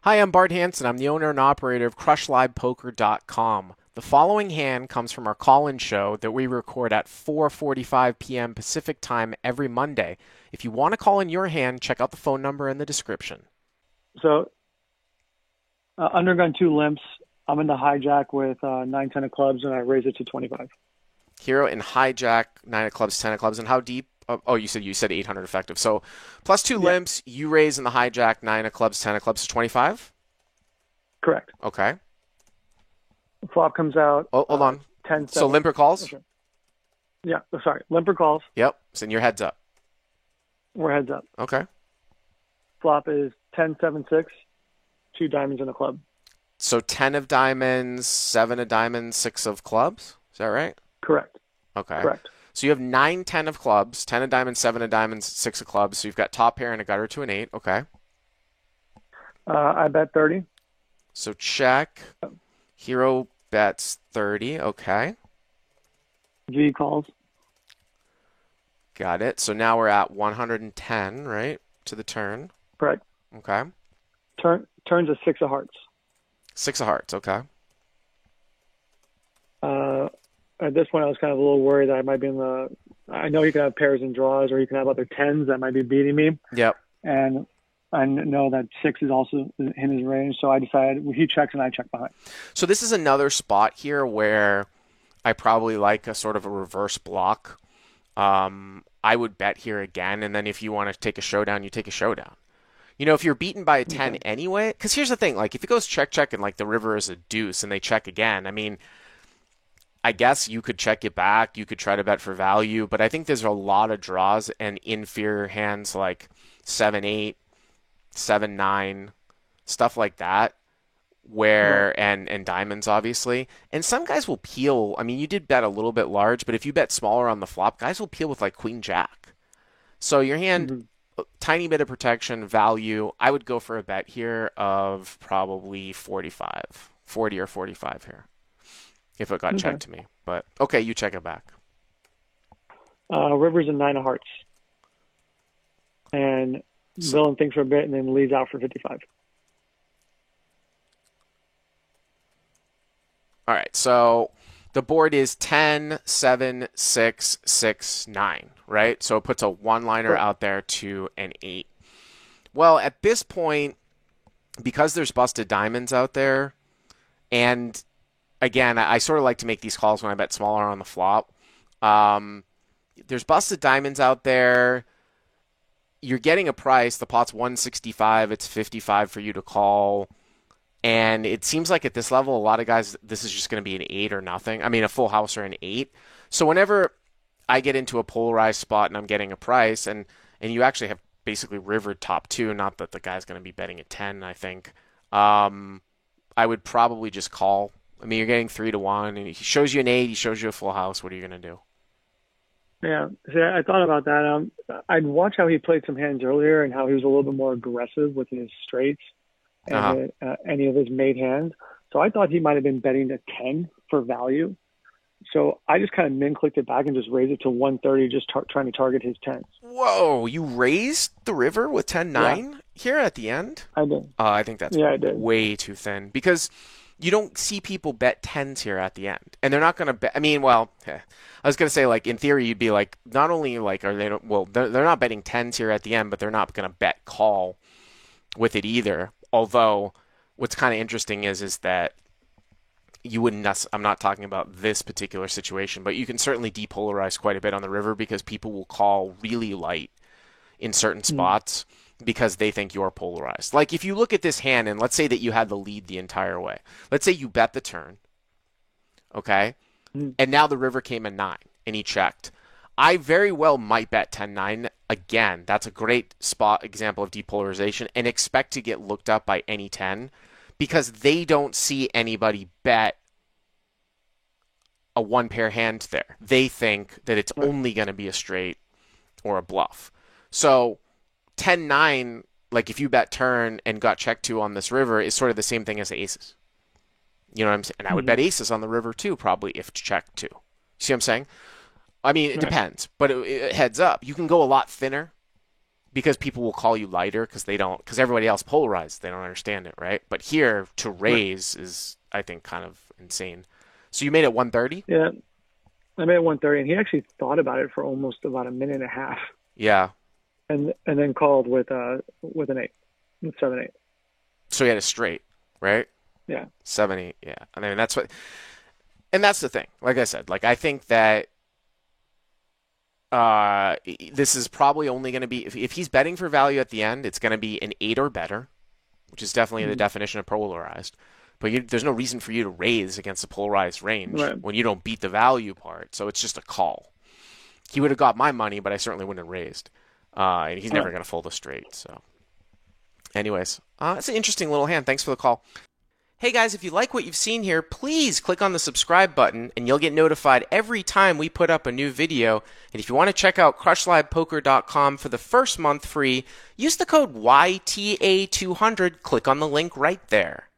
Hi, I'm Bart Hanson. I'm the owner and operator of CrushLivePoker.com. The following hand comes from our call-in show that we record at 4:45 p.m. Pacific Time every Monday. If you want to call in your hand, check out the phone number in the description. So, undergun two limps. I'm in the hijack with 9, 10 of clubs, and I raise it to 25. Hero in hijack, 9 of clubs, 10 of clubs. And how deep? Oh, you said 800 effective. So plus two Yeah, limps, you raise in the hijack, 9 of clubs, 10 of clubs to 25? correct. Okay. Flop comes out Oh, hold on. 10, So 7. limper calls? Sure. Yeah, sorry. Limper calls. Yep. Send your heads up. We're heads up. Okay. Flop is 10, 7, 6. 2 diamonds in a club. So 10 of diamonds, 7 of diamonds, 6 of clubs. Is that right? Correct. Okay. Correct. So you have 9, 10 of clubs, 10 of diamonds, 7 of diamonds, 6 of clubs. So you've got top pair and a gutter to an 8. Okay. I bet 30. So check. Hero bets 30. Okay. G calls. Got it. So now we're at 110, right? To the turn. Correct. Okay. Turns a 6 of hearts. 6 of hearts. Okay. At this point, I was kind of a little worried that I might be in the. I know he can have pairs and draws, or he can have other tens that might be beating me. Yep. And I know that 6 is also in his range, so I decided he checks and I check behind. So this is another spot here where I probably like a sort of a reverse block. I would bet here again, and then if you want to take a showdown, you take a showdown. You know, if you're beaten by a 10 Okay. anyway, because here's the thing, like if it goes check, check, and like the river is a deuce and they check again, I mean, I guess you could check it back. You could try to bet for value, but I think there's a lot of draws and inferior hands like 7-8, 7-9, stuff like that, Right. where and diamonds obviously. And some guys will peel. I mean, you did bet a little bit large, but if you bet smaller on the flop, guys will peel with like queen jack. So your hand, Hmm. tiny bit of protection, value. I would go for a bet here of probably 45, 40 or 45 here if it got Okay. checked to me. But okay, you check it back. River's a 9 of hearts. And So, villain thinks for a bit and then leaves out for 55. all right, so the board is 10, 7, 6, 6, 9, right? So it puts a one-liner Correct. out there to an 8. Well, at this point, because there's busted diamonds out there, and again, I sort of like to make these calls when I bet smaller on the flop. Um, there's busted diamonds out there. You're getting a price. The pot's 165. It's 55 for you to call. And it seems like at this level, a lot of guys, this is just going to be an 8 or nothing. I mean, a full house or an 8. So whenever I get into a polarized spot and I'm getting a price, and you actually have basically rivered top two, not that the guy's going to be betting at 10, I think, um, I would probably just call. I mean, you're getting 3-1, and he shows you an 8, he shows you a full house. What are you going to do? Yeah. See, I thought about that. I'd watch how he played some hands earlier and how he was a little bit more aggressive with his straights Uh-huh. and any of his made hands. So I thought he might have been betting to 10 for value. So I just kind of min clicked it back and just raised it to 130, just trying to target his tens. Whoa, you raised the river with Yeah, 10-9 here at the end? I did. I think that's Yeah, I did. way too thin because you don't see people bet tens here at the end, and they're not going to bet. I mean, well, I was going to say like in theory you'd be like not only like are they well they're not betting tens here at the end, but they're not going to bet call with it either. Although what's kind of interesting is that you wouldn't. I'm not talking about this particular situation, but you can certainly depolarize quite a bit on the river because people will call really light in certain Hmm. spots because they think you're polarized. Like if you look at this hand and let's say that you had the lead the entire way. Let's say you bet the turn, okay? Hmm. And now the river came a 9 and he checked. I very well might bet 10-9 again. That's a great spot example of depolarization and expect to get looked up by any 10 because they don't see anybody bet a one pair hand there. They think that it's Right. only going to be a straight or a bluff. So 10-9, like if you bet turn and got check two on this river, is sort of the same thing as aces. You know what I'm saying? And I would Hmm. bet aces on the river too, probably if check two. See what I'm saying? I mean, it Right. depends, but heads up, you can go a lot thinner because people will call you lighter because everybody else polarized. They don't understand it, right? But here to raise is, I think, kind of insane. So you made it 130? Yeah, I made it 130, and he actually thought about it for almost about a minute and a half. Yeah. And then called with an 8, 7-8. So he had a straight, right? Yeah. 7-8, yeah. I mean, that's the thing. Like I said, like I think that this is probably only going to be, if he's betting for value at the end, it's going to be an 8 or better, which is definitely the definition of polarized. But there's no reason for you to raise against a polarized range when you don't beat the value part. So it's just a call. He would have got my money, but I certainly wouldn't have raised. And he's never going to fold a straight. So, anyways, it's an interesting little hand. Thanks for the call. Hey guys, if you like what you've seen here, please click on the subscribe button and you'll get notified every time we put up a new video. And if you want to check out crushlivepoker.com for the first month free, use the code YTA200. Click on the link right there.